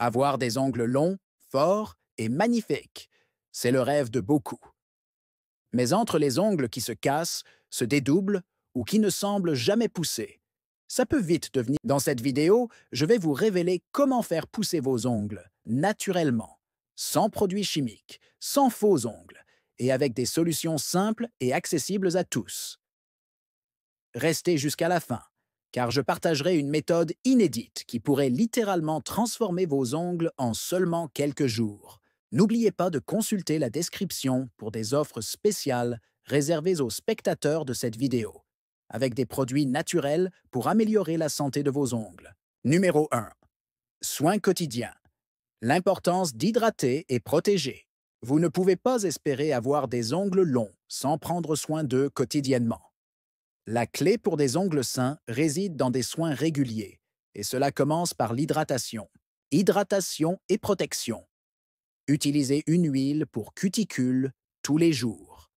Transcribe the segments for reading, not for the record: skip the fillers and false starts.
Avoir des ongles longs, forts et magnifiques, c'est le rêve de beaucoup. Mais entre les ongles qui se cassent, se dédoublent ou qui ne semblent jamais pousser, ça peut vite devenir... Dans cette vidéo, je vais vous révéler comment faire pousser vos ongles naturellement, sans produits chimiques, sans faux ongles, et avec des solutions simples et accessibles à tous. Restez jusqu'à la fin, car je partagerai une méthode inédite qui pourrait littéralement transformer vos ongles en seulement quelques jours. N'oubliez pas de consulter la description pour des offres spéciales réservées aux spectateurs de cette vidéo, avec des produits naturels pour améliorer la santé de vos ongles. Numéro 1. Soins quotidiens. L'importance d'hydrater et protéger. Vous ne pouvez pas espérer avoir des ongles longs sans prendre soin d'eux quotidiennement. La clé pour des ongles sains réside dans des soins réguliers, et cela commence par l'hydratation. Hydratation et protection. Utilisez une huile pour cuticule tous les jours.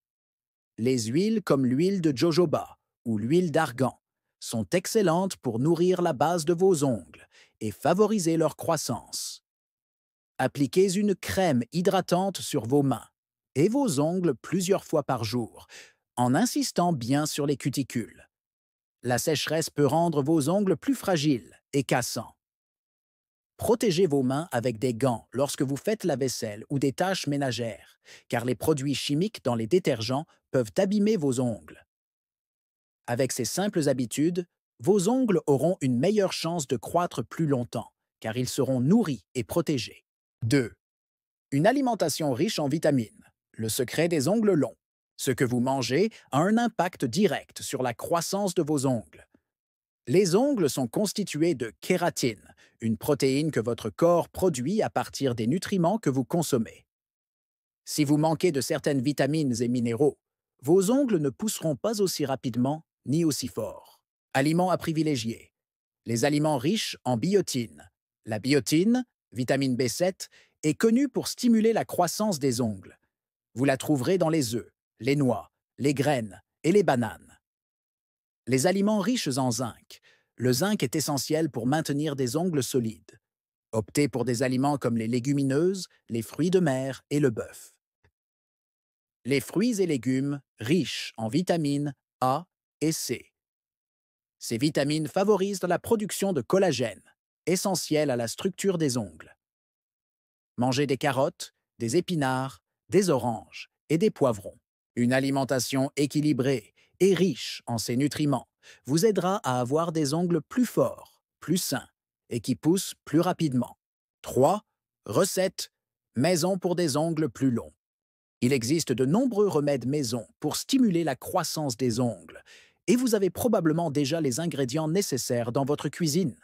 Les huiles comme l'huile de jojoba ou l'huile d'argan sont excellentes pour nourrir la base de vos ongles et favoriser leur croissance. Appliquez une crème hydratante sur vos mains et vos ongles plusieurs fois par jour, en insistant bien sur les cuticules. La sécheresse peut rendre vos ongles plus fragiles et cassants. Protégez vos mains avec des gants lorsque vous faites la vaisselle ou des tâches ménagères, car les produits chimiques dans les détergents peuvent abîmer vos ongles. Avec ces simples habitudes, vos ongles auront une meilleure chance de croître plus longtemps, car ils seront nourris et protégés. 2. Une alimentation riche en vitamines. Le secret des ongles longs. Ce que vous mangez a un impact direct sur la croissance de vos ongles. Les ongles sont constitués de kératine, une protéine que votre corps produit à partir des nutriments que vous consommez. Si vous manquez de certaines vitamines et minéraux, vos ongles ne pousseront pas aussi rapidement ni aussi fort. Aliments à privilégier. Les aliments riches en biotine. La biotine, vitamine B7, est connue pour stimuler la croissance des ongles. Vous la trouverez dans les œufs, les noix, les graines et les bananes. Les aliments riches en zinc. Le zinc est essentiel pour maintenir des ongles solides. Optez pour des aliments comme les légumineuses, les fruits de mer et le bœuf. Les fruits et légumes riches en vitamines A et C. Ces vitamines favorisent la production de collagène, essentiel à la structure des ongles. Mangez des carottes, des épinards, des oranges et des poivrons. Une alimentation équilibrée et riche en ces nutriments vous aidera à avoir des ongles plus forts, plus sains et qui poussent plus rapidement. 3. Recette maison pour des ongles plus longs. Il existe de nombreux remèdes maison pour stimuler la croissance des ongles et vous avez probablement déjà les ingrédients nécessaires dans votre cuisine.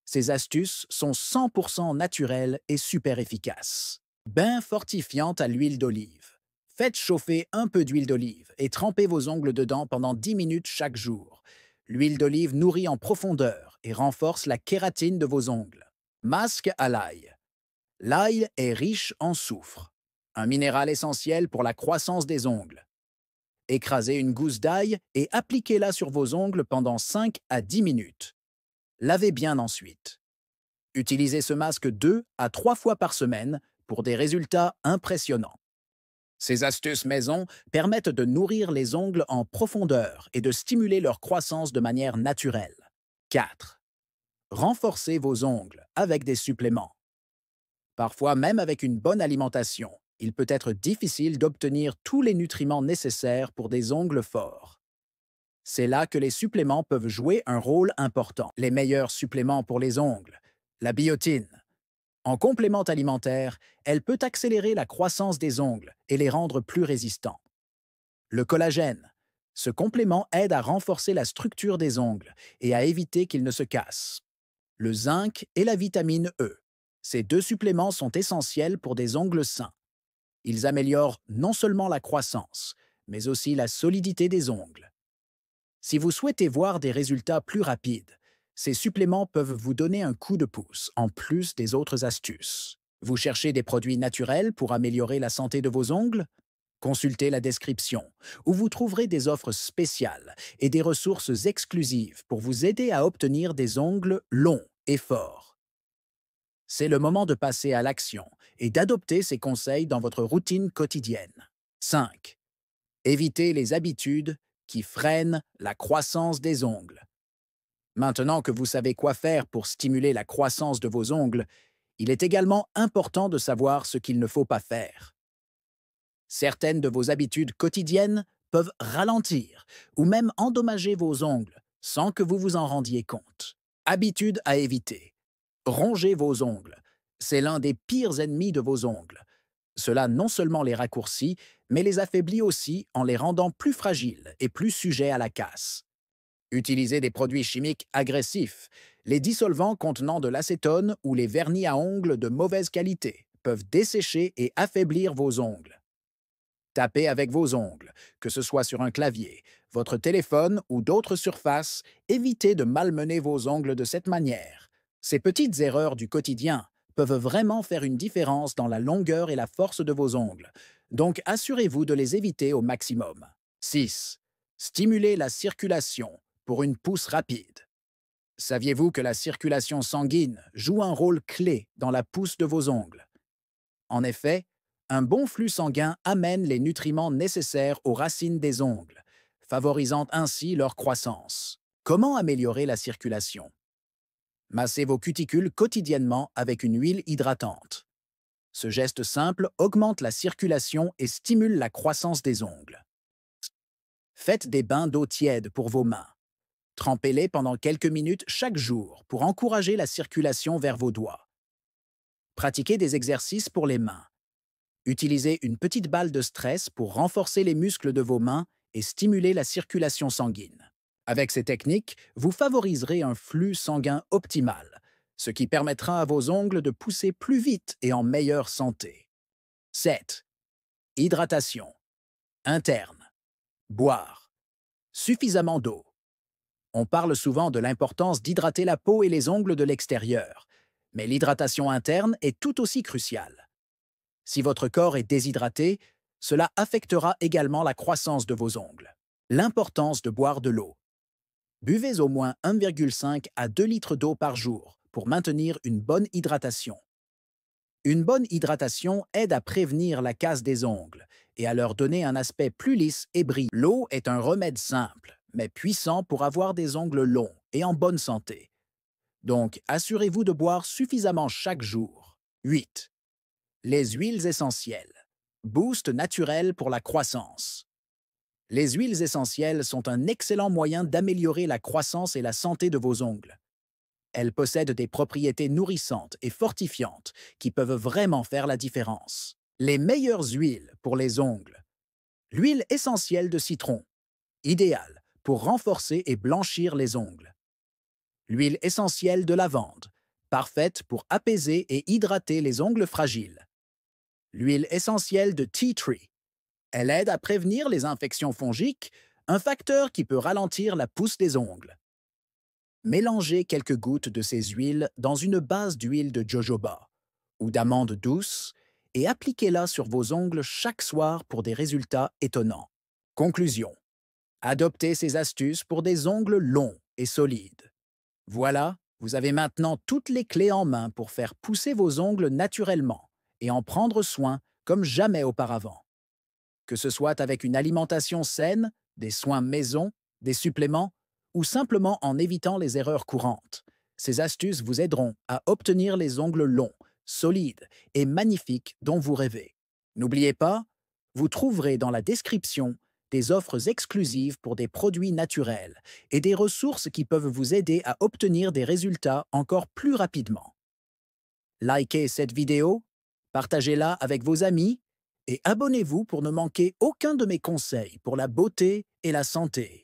Ces astuces sont 100% naturelles et super efficaces. Bain fortifiant à l'huile d'olive. Faites chauffer un peu d'huile d'olive et trempez vos ongles dedans pendant 10 minutes chaque jour. L'huile d'olive nourrit en profondeur et renforce la kératine de vos ongles. Masque à l'ail. L'ail est riche en soufre, un minéral essentiel pour la croissance des ongles. Écrasez une gousse d'ail et appliquez-la sur vos ongles pendant 5 à 10 minutes. Lavez bien ensuite. Utilisez ce masque 2 à 3 fois par semaine pour des résultats impressionnants. Ces astuces maison permettent de nourrir les ongles en profondeur et de stimuler leur croissance de manière naturelle. 4. Renforcez vos ongles avec des suppléments. Parfois, même avec une bonne alimentation, il peut être difficile d'obtenir tous les nutriments nécessaires pour des ongles forts. C'est là que les suppléments peuvent jouer un rôle important. Les meilleurs suppléments pour les ongles. La biotine. En complément alimentaire, elle peut accélérer la croissance des ongles et les rendre plus résistants. Le collagène. Ce complément aide à renforcer la structure des ongles et à éviter qu'ils ne se cassent. Le zinc et la vitamine E. Ces deux suppléments sont essentiels pour des ongles sains. Ils améliorent non seulement la croissance, mais aussi la solidité des ongles. Si vous souhaitez voir des résultats plus rapides, ces suppléments peuvent vous donner un coup de pouce, en plus des autres astuces. Vous cherchez des produits naturels pour améliorer la santé de vos ongles? Consultez la description, où vous trouverez des offres spéciales et des ressources exclusives pour vous aider à obtenir des ongles longs et forts. C'est le moment de passer à l'action et d'adopter ces conseils dans votre routine quotidienne. 5. Évitez les habitudes qui freinent la croissance des ongles. Maintenant que vous savez quoi faire pour stimuler la croissance de vos ongles, il est également important de savoir ce qu'il ne faut pas faire. Certaines de vos habitudes quotidiennes peuvent ralentir ou même endommager vos ongles sans que vous vous en rendiez compte. Habitude à éviter. Ronger vos ongles. C'est l'un des pires ennemis de vos ongles. Cela non seulement les raccourcit, mais les affaiblit aussi en les rendant plus fragiles et plus sujets à la casse. Utilisez des produits chimiques agressifs. Les dissolvants contenant de l'acétone ou les vernis à ongles de mauvaise qualité peuvent dessécher et affaiblir vos ongles. Tapez avec vos ongles, que ce soit sur un clavier, votre téléphone ou d'autres surfaces, évitez de malmener vos ongles de cette manière. Ces petites erreurs du quotidien peuvent vraiment faire une différence dans la longueur et la force de vos ongles, donc assurez-vous de les éviter au maximum. 6. Stimulez la circulation pour une pousse rapide. Saviez-vous que la circulation sanguine joue un rôle clé dans la pousse de vos ongles? En effet, un bon flux sanguin amène les nutriments nécessaires aux racines des ongles, favorisant ainsi leur croissance. Comment améliorer la circulation? Massez vos cuticules quotidiennement avec une huile hydratante. Ce geste simple augmente la circulation et stimule la croissance des ongles. Faites des bains d'eau tiède pour vos mains. Trempez-les pendant quelques minutes chaque jour pour encourager la circulation vers vos doigts. Pratiquez des exercices pour les mains. Utilisez une petite balle de stress pour renforcer les muscles de vos mains et stimuler la circulation sanguine. Avec ces techniques, vous favoriserez un flux sanguin optimal, ce qui permettra à vos ongles de pousser plus vite et en meilleure santé. 7. Hydratation. Interne. Boire. Suffisamment d'eau. On parle souvent de l'importance d'hydrater la peau et les ongles de l'extérieur, mais l'hydratation interne est tout aussi cruciale. Si votre corps est déshydraté, cela affectera également la croissance de vos ongles. L'importance de boire de l'eau. Buvez au moins 1,5 à 2 litres d'eau par jour pour maintenir une bonne hydratation. Une bonne hydratation aide à prévenir la casse des ongles et à leur donner un aspect plus lisse et brillant. L'eau est un remède simple, mais puissant pour avoir des ongles longs et en bonne santé. Donc, assurez-vous de boire suffisamment chaque jour. 8. Les huiles essentielles. Boost naturel pour la croissance. Les huiles essentielles sont un excellent moyen d'améliorer la croissance et la santé de vos ongles. Elles possèdent des propriétés nourrissantes et fortifiantes qui peuvent vraiment faire la différence. Les meilleures huiles pour les ongles. L'huile essentielle de citron, idéale pour renforcer et blanchir les ongles. L'huile essentielle de lavande, parfaite pour apaiser et hydrater les ongles fragiles. L'huile essentielle de tea tree. Elle aide à prévenir les infections fongiques, un facteur qui peut ralentir la pousse des ongles. Mélangez quelques gouttes de ces huiles dans une base d'huile de jojoba ou d'amande douce et appliquez-la sur vos ongles chaque soir pour des résultats étonnants. Conclusion. Adoptez ces astuces pour des ongles longs et solides. Voilà, vous avez maintenant toutes les clés en main pour faire pousser vos ongles naturellement et en prendre soin comme jamais auparavant. Que ce soit avec une alimentation saine, des soins maison, des suppléments, ou simplement en évitant les erreurs courantes, ces astuces vous aideront à obtenir les ongles longs, solides et magnifiques dont vous rêvez. N'oubliez pas, vous trouverez dans la description des offres exclusives pour des produits naturels et des ressources qui peuvent vous aider à obtenir des résultats encore plus rapidement. Likez cette vidéo, partagez-la avec vos amis et abonnez-vous pour ne manquer aucun de mes conseils pour la beauté et la santé.